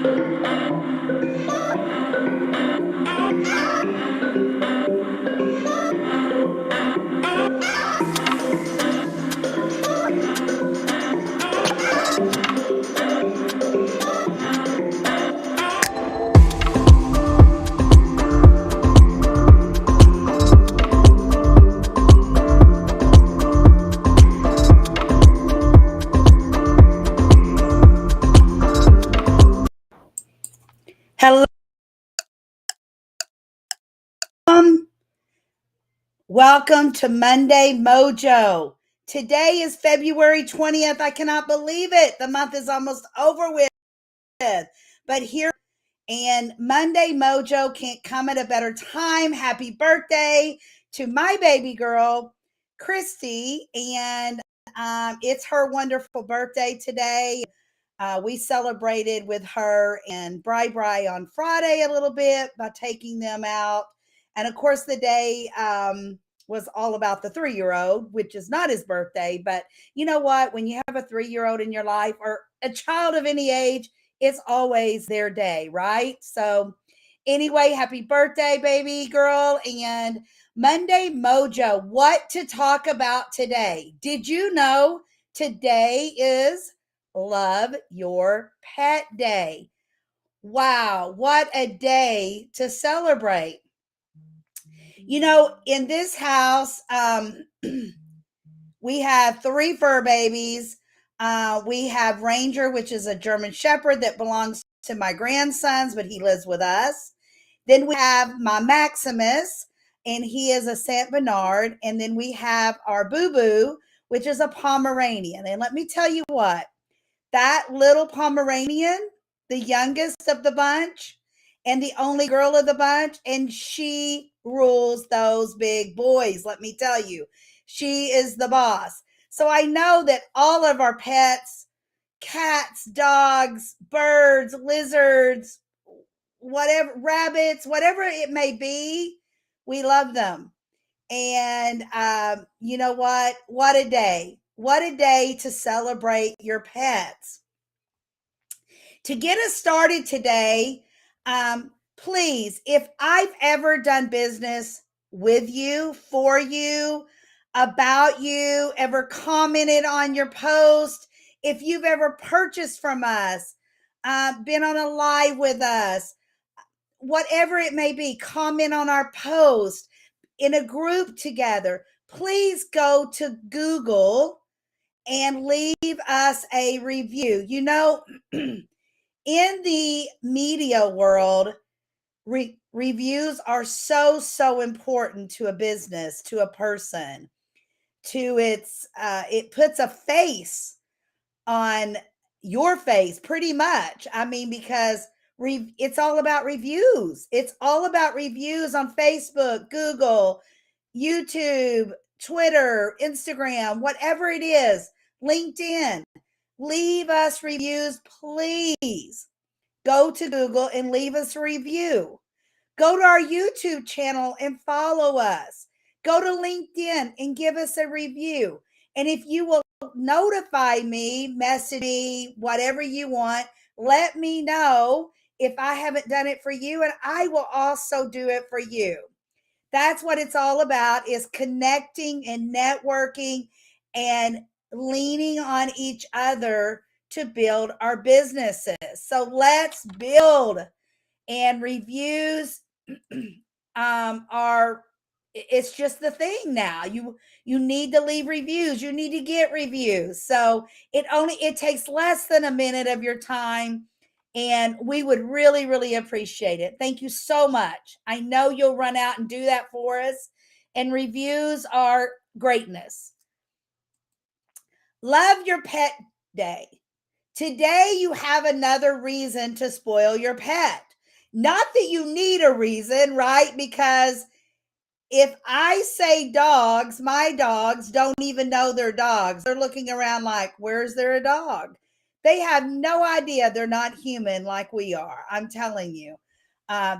Hello. Welcome to Monday Mojo. Today is February 20th. I cannot believe it. The month is almost over with. But here and Monday Mojo can't come at a better time. Happy birthday to my baby girl, Christy. And it's her wonderful birthday today. We celebrated with her and Bri on Friday a little bit by taking them out. And of course, the day was all about the 3-year-old, which is not his birthday. But you know what? When you have a 3-year-old in your life or a child of any age, it's always their day, right? So, anyway, happy birthday, baby girl. And Monday Mojo, what to talk about today? Did you know today is Love Your Pet Day? Wow, what a day to celebrate. You know, in this house, we have 3 fur babies. We have Ranger, which is a German Shepherd that belongs to my grandsons, but he lives with us. Then we have my Maximus, and he is a Saint Bernard. And then we have our Boo Boo, which is a Pomeranian. And let me tell you what, that little Pomeranian, the youngest of the bunch and the only girl of the bunch, and she rules those big boys. Let me tell you, she is the boss. So I know that all of our pets, cats, dogs, birds, lizards, whatever, rabbits, whatever it may be, we love them. And you know what? What a day. What a day to celebrate your pets. To get us started today, please, if I've ever done business with you, for you, about you, ever commented on your post, if you've ever purchased from us, been on a live with us, whatever it may be, comment on our post in a group together, please go to Google and leave us a review. You know, in the media world, reviews are so important to a business, to a person, to its it puts a face on your face pretty much. I mean, because it's all about reviews. It's all about reviews on Facebook, Google, YouTube, Twitter, Instagram, whatever it is, LinkedIn. Leave us reviews, please. Go to Google and leave us a review. Go to our YouTube channel and follow us. Go to LinkedIn and give us a review. And if you will notify me, message me, whatever you want, let me know if I haven't done it for you, and I will also do it for you. That's what it's all about, is connecting and networking and leaning on each other to build our businesses. So let's build. And reviews are, it's just the thing now. You need to leave reviews, you need to get reviews. So it takes less than a minute of your time, and we would really appreciate it. Thank you so much. I know you'll run out and do that for us, and reviews are greatness. Love Your Pet Day. Today you have another reason to spoil your pet. Not that you need a reason, right? Because if I say dogs, my dogs don't even know they're dogs. They're looking around like, where's there a dog? They have no idea they're not human like we are. I'm telling you.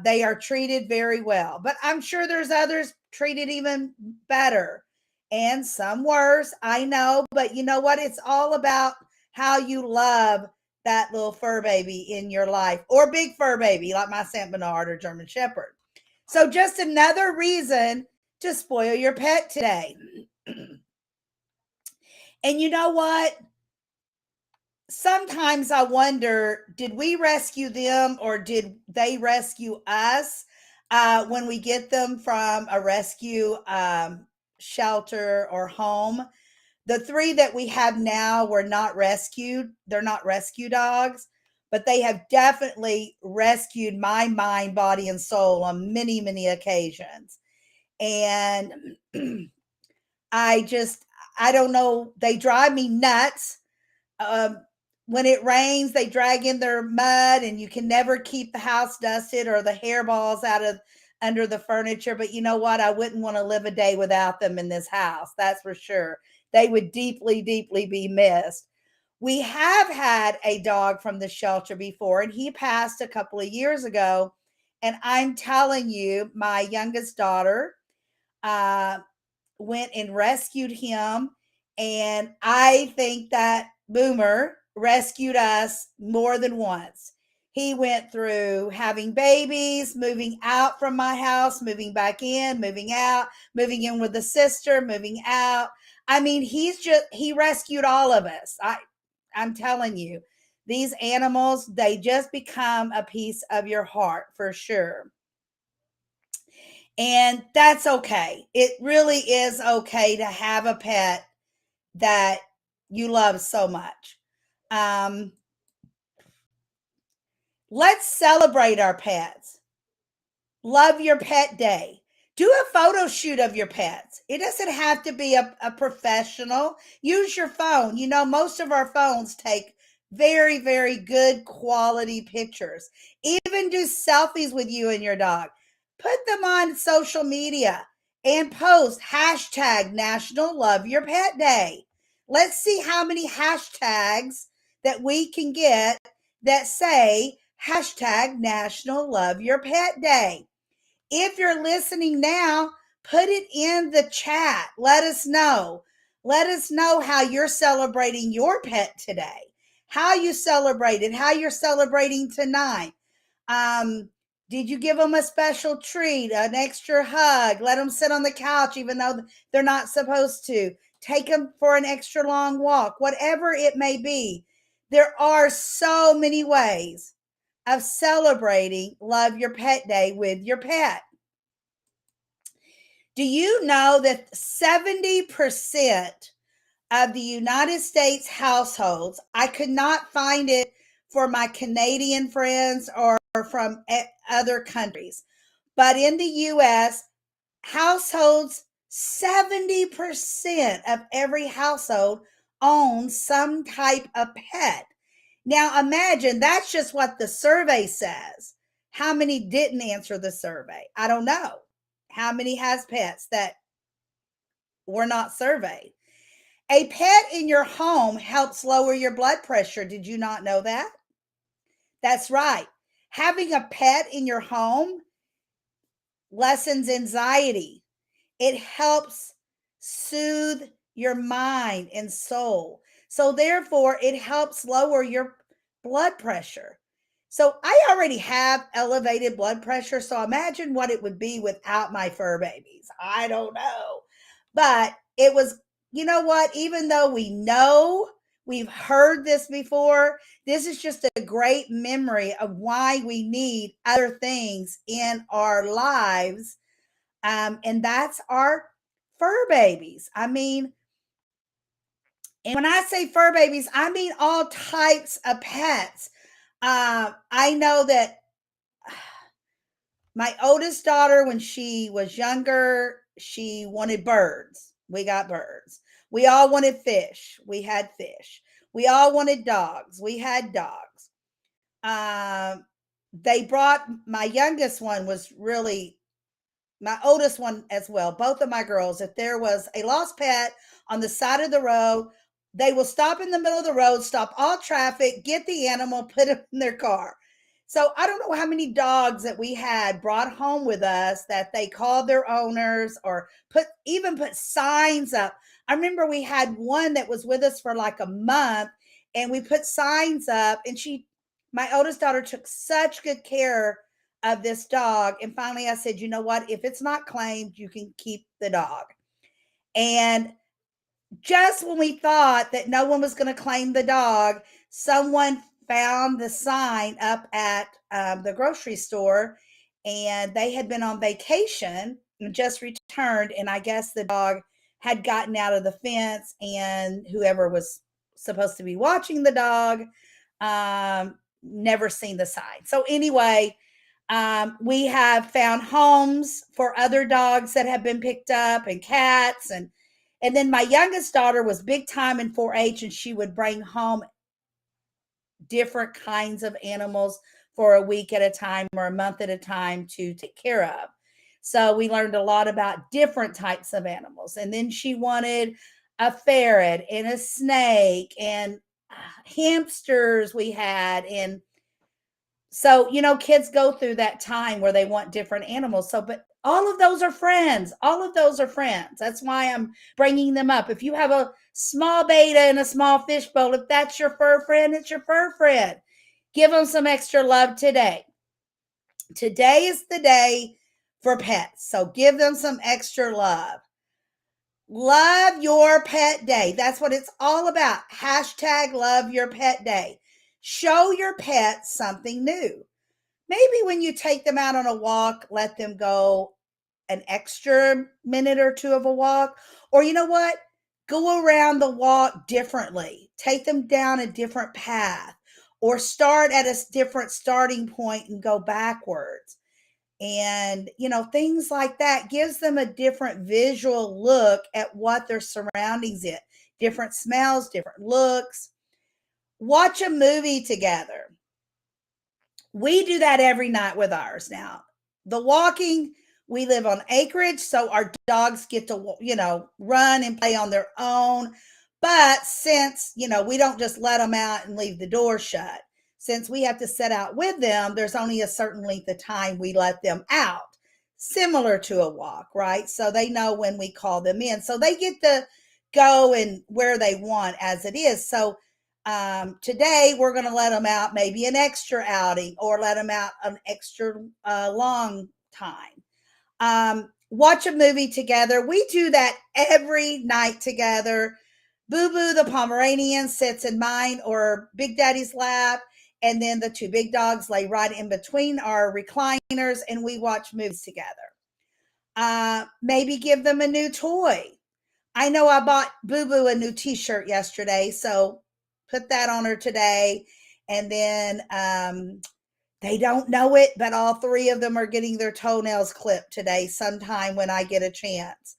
They are treated very well. But I'm sure there's others treated even better and some worse. I know. But you know what? It's all about how you love that little fur baby in your life, or big fur baby like my Saint Bernard or German Shepherd. So, just another reason to spoil your pet today. And you know what? Sometimes I wonder, did we rescue them or did they rescue us when we get them from a rescue shelter or home? The three that we have now were not rescued. They're not rescue dogs, but they have definitely rescued my mind, body, and soul on many, many occasions. And I don't know, they drive me nuts. um, when it rains, they drag in their mud, and you can never keep the house dusted or the hairballs out of under the furniture. But you know what? I wouldn't want to live a day without them in this house. That's for sure. They would deeply, deeply be missed. We have had a dog from the shelter before, and he passed a couple of years ago. And I'm telling you, my youngest daughter, uh, went and rescued him. And I think that Boomer rescued us more than once. He went through having babies, moving out from my house, moving back in, moving out, moving in with the sister, moving out. I mean, he rescued all of us. I'm telling you, these animals, they just become a piece of your heart for sure. And that's okay. It really is okay to have a pet that you love so much. Um, let's celebrate our pets. Love your pet day. Do a photo shoot of your pets. It doesn't have to be a professional. Use your phone. You know, most of our phones take very, very good quality pictures. Even do selfies with you and your dog. Put them on social media and post hashtag National Love Your Pet Day. Let's see how many hashtags that we can get that say hashtag National Love Your Pet Day. If you're listening now, put it in the chat. Let us know. Let us know how you're celebrating your pet today, how you celebrated, how you're celebrating tonight. Um, did you give them a special treat, an extra hug? Let them sit on the couch even though they're not supposed to. Take them for an extra long walk, whatever it may be. There are so many ways of celebrating Love Your Pet Day with your pet. Do you know that 70% of the United States households, I could not find it for my Canadian friends or from other countries, but in the US, households, 70% of every household owns some type of pet. Now imagine that's just what the survey says. How many didn't answer the survey? I don't know. How many has pets that were not surveyed? A pet in your home helps lower your blood pressure. Did you not know that? That's right. Having a pet in your home lessens anxiety. It helps soothe your mind and soul. So, therefore, it helps lower your blood pressure. So, I already have elevated blood pressure. So, imagine what it would be without my fur babies. I don't know. But it was, you know what? Even though we know we've heard this before, this is just a great memory of why we need other things in our lives, and that's our fur babies. I mean, and when I say fur babies, I mean all types of pets. I know that my oldest daughter, when she was younger, she wanted birds. We got birds. We all wanted fish. We had fish. We all wanted dogs. We had dogs. Um, they brought my youngest one was really my oldest one as well, both of my girls, if there was a lost pet on the side of the road, they will stop in the middle of the road, stop all traffic, get the animal, put it in their car. So I don't know how many dogs that we had brought home with us that they called their owners or put signs up. I remember we had one that was with us for like a month, and we put signs up, and my oldest daughter took such good care of this dog. And finally I said, you know what? If it's not claimed, you can keep the dog. And just when we thought that no one was going to claim the dog, someone found the sign up at the grocery store, and they had been on vacation and just returned. And I guess the dog had gotten out of the fence, and whoever was supposed to be watching the dog never seen the sign. So, anyway, we have found homes for other dogs that have been picked up, and cats, and then my youngest daughter was big time in 4-H, and she would bring home different kinds of animals for a week at a time or a month at a time to take care of. So we learned a lot about different types of animals. And then she wanted a ferret and a snake and hamsters we had. And so, kids go through that time where they want different animals. So, but all of those are friends. All of those are friends. That's why I'm bringing them up. If you have a small beta in a small fishbowl, if that's your fur friend, it's your fur friend. Give them some extra love today. Today is the day for pets. So give them some extra love. Love your pet day. That's what it's all about. Hashtag love your pet day. Show your pet something new. Maybe when you take them out on a walk, let them go an extra minute or two of a walk. Or you know what? Go around the walk differently. Take them down a different path, or start at a different starting point and go backwards. And, things like that gives them a different visual look at what their surroundings is, different smells, different looks. Watch a movie together. We do that every night with ours now. The walking, we live on acreage, so our dogs get to, run and play on their own. But since, we don't just let them out and leave the door shut, since we have to set out with them, there's only a certain length of time we let them out, similar to a walk, right? So they know when we call them in. So they get to go and where they want as it is. So today we're going to let them out maybe an extra outing, or let them out an extra long time. Watch a movie together. We do that every night together. Boo Boo the Pomeranian sits in mine or Big Daddy's lap, and then the two big dogs lay right in between our recliners, and we watch movies together. Maybe give them a new toy. I know I bought Boo Boo a new t-shirt yesterday, so put that on her today. And then they don't know it, but all three of them are getting their toenails clipped today sometime when I get a chance.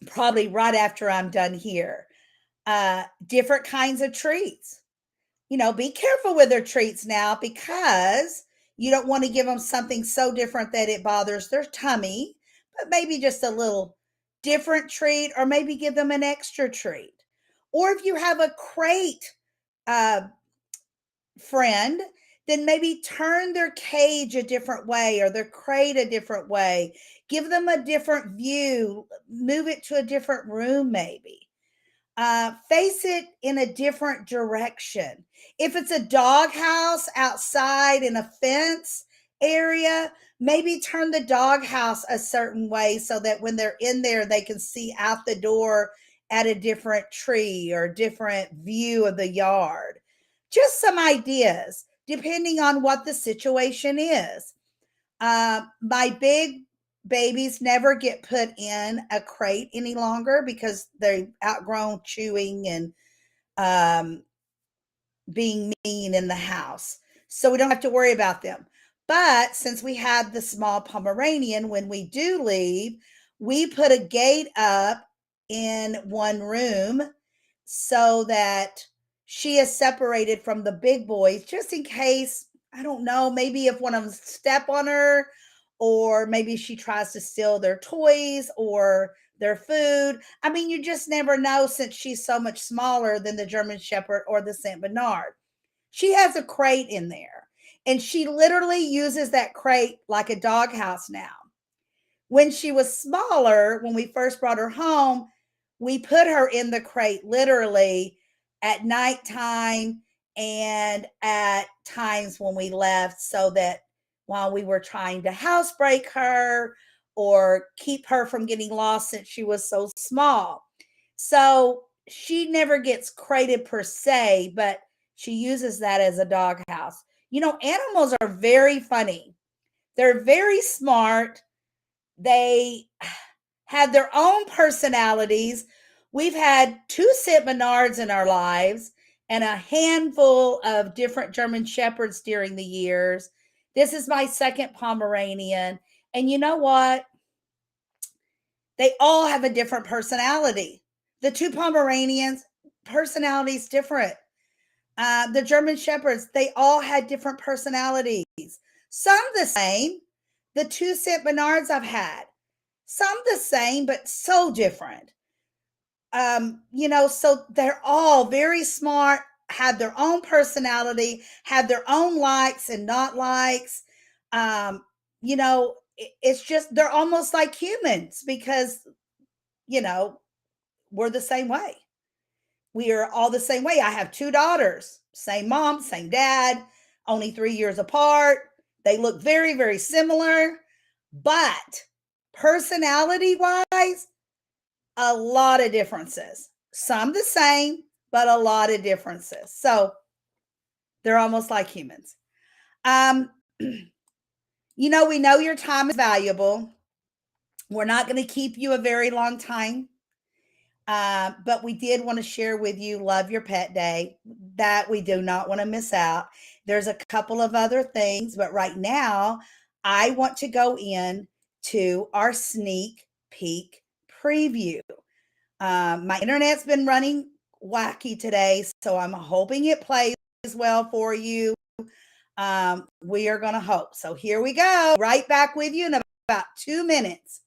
Probably right after I'm done here. Different kinds of treats. Be careful with their treats now, because you don't want to give them something so different that it bothers their tummy, but maybe just a little different treat, or maybe give them an extra treat. Or if you have a crate friend, then maybe turn their cage a different way, or their crate a different way. Give them a different view, move it to a different room maybe. Face it in a different direction. If it's a dog house outside in a fence area, maybe turn the dog house a certain way so that when they're in there, they can see out the door at a different tree or different view of the yard. Just some ideas, depending on what the situation is. My big babies never get put in a crate any longer because they've outgrown chewing and being mean in the house. So we don't have to worry about them. But since we have the small Pomeranian, when we do leave, we put a gate up in one room so that she is separated from the big boys, just in case, I don't know, maybe if one of them step on her, or maybe she tries to steal their toys or their food. I mean, you just never know, since she's so much smaller than the German Shepherd or the Saint Bernard. She has a crate in there, and she literally uses that crate like a doghouse now. When she was smaller, when we first brought her home, we put her in the crate literally at nighttime and at times when we left, so that while we were trying to housebreak her or keep her from getting lost since she was so small. So she never gets crated per se, but she uses that as a doghouse. You know, animals are very funny. They're very smart. They have their own personalities. We've had 2 St. Bernards in our lives and a handful of different German Shepherds during the years. This is my second Pomeranian. And you know what? They all have a different personality. The 2 Pomeranians, personalities different. The German Shepherds, they all had different personalities. Some the same. The 2 St. Bernards I've had, some the same, but so different. You know, so they're all very smart, have their own personality, have their own likes and not likes. Um, you know, it's just they're almost like humans because, you know, we're the same way. We are all the same way. I have 2 daughters, same mom, same dad, only 3 years apart. They look very, very similar, but personality wise, a lot of differences. Some the same, but a lot of differences. So they're almost like humans. Um, you know, we know your time is valuable. We're not going to keep you a very long time. But we did want to share with you Love Your Pet Day, that we do not want to miss out. There's a couple of other things, but right now I want to go in to our sneak peek preview. My internet's been running wacky today, so I'm hoping it plays well for you. We are going to hope. So here we go. Right back with you in about 2 minutes.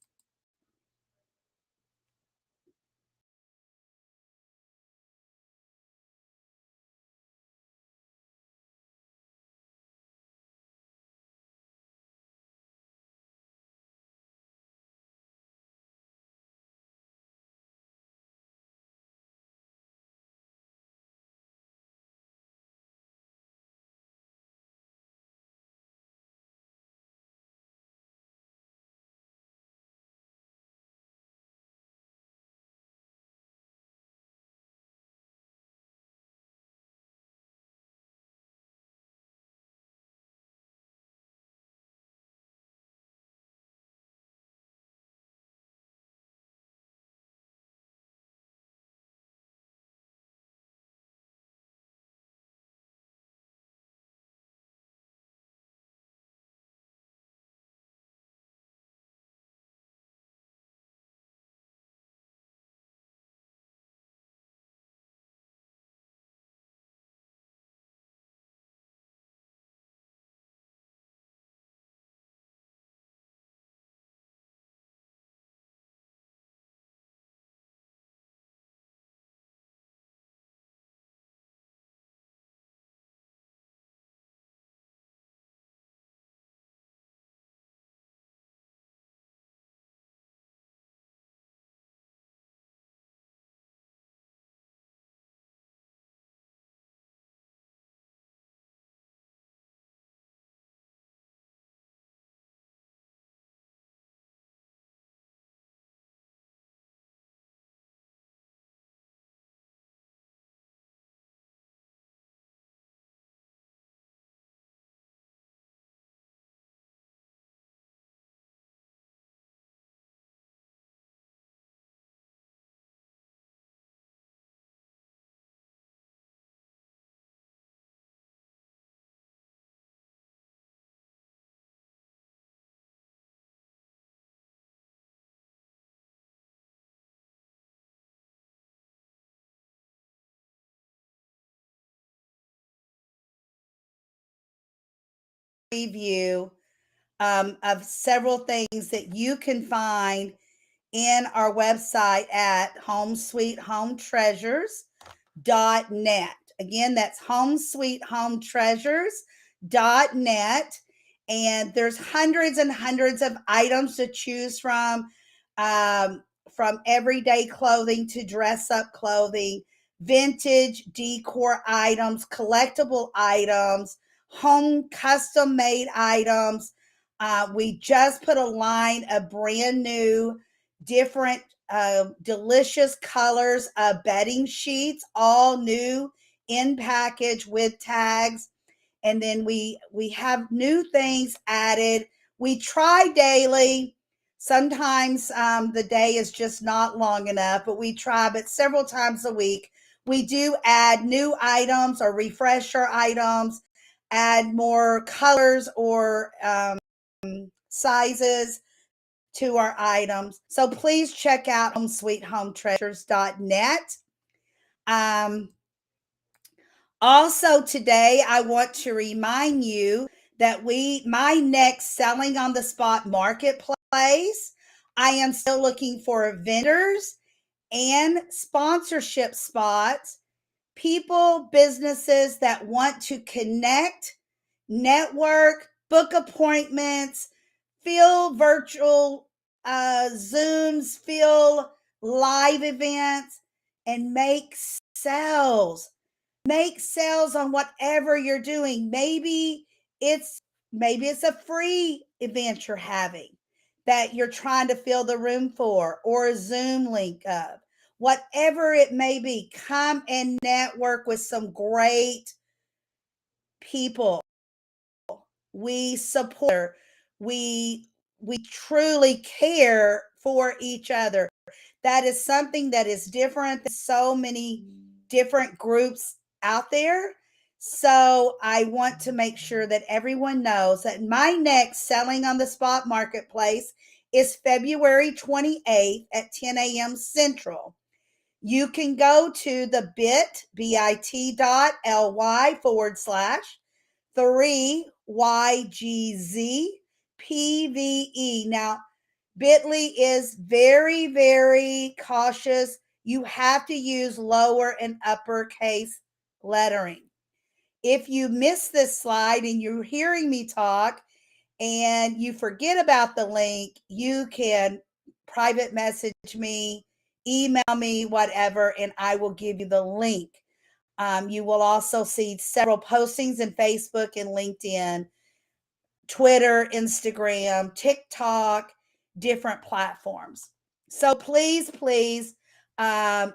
Preview of several things that you can find in our website at homesweethometreasures.net. Again, that's homesweethometreasures.net. And there's hundreds and hundreds of items to choose from. from everyday clothing to dress up clothing, vintage decor items, collectible items, home custom made items. We just put a line of brand new, different, delicious colors of bedding sheets, all new in package with tags. And then we have new things added. We try daily. Sometimes the day is just not long enough, but we try. But several times a week, we do add new items or refresher items, add more colors or sizes to our items. So please check out homesweethometreasures.net. Um, Also, today I want to remind you that my next selling on the spot marketplace, I am still looking for vendors and sponsorship spots, people, businesses that want to connect, network, book appointments, fill virtual Zooms, fill live events, and make sales on whatever you're doing. It's maybe it's a free event you're having that you're trying to fill the room for, or a Zoom link up. Whatever it may be, come and network with some great people. We support, we truly care for each other. That is something that is different than so many different groups out there. So I want to make sure that everyone knows that my next selling on the spot marketplace is February 28th at 10 a.m. Central. You can go to the bit.ly/3YGZPVE. Now, Bitly is very, very cautious. You have to use lower and uppercase lettering. If you miss this slide and you're hearing me talk and you forget about the link, you can private message me, email me, whatever, and I will give you the link. You will also see several postings in Facebook and LinkedIn, Twitter, Instagram, TikTok, different platforms. So please, um,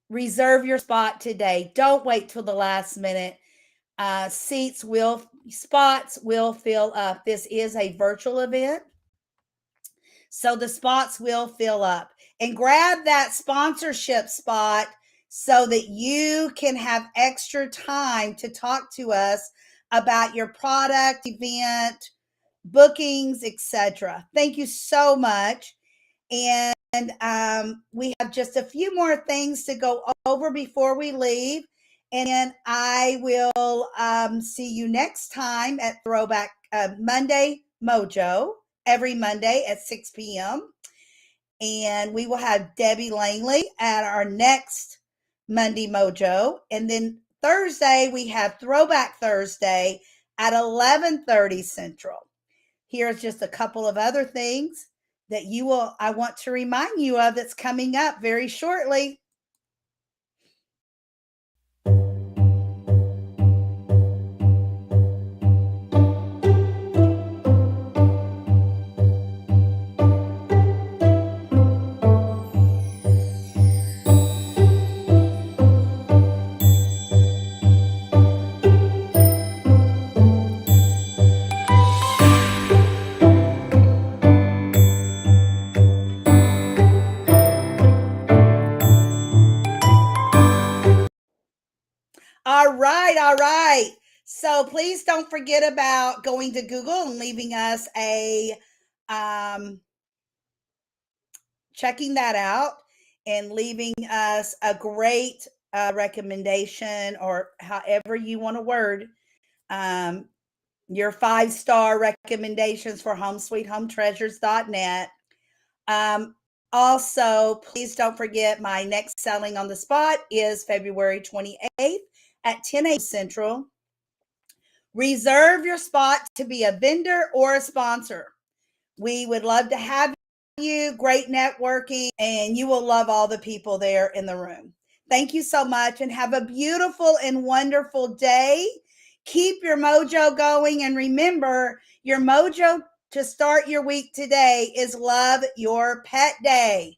reserve your spot today. Don't wait till the last minute. Spots will fill up. This is a virtual event, so the spots will fill up. And grab that sponsorship spot so that you can have extra time to talk to us about your product, event, bookings, etc. Thank you so much. And we have just a few more things to go over before we leave. And I will see you next time at Throwback Monday Mojo, every Monday at 6 p.m. And we will have Debbie Langley at our next Monday Mojo. And then Thursday, we have Throwback Thursday at 11:30 Central. Here's just a couple of other things that I want to remind you of that's coming up very shortly. All right, all right. So please don't forget about going to Google and leaving us checking that out and leaving us a great recommendation, or however you want to word your 5-star recommendations for homesweethometreasures.net. Also, please don't forget my next selling on the spot is February 28th at 10 a.m. Central. Reserve your spot to be a vendor or a sponsor. We would love to have you, great networking, and you will love all the people there in the room. Thank you so much and have a beautiful and wonderful day. Keep your mojo going, and remember, your mojo to start your week today is Love Your Pet Day.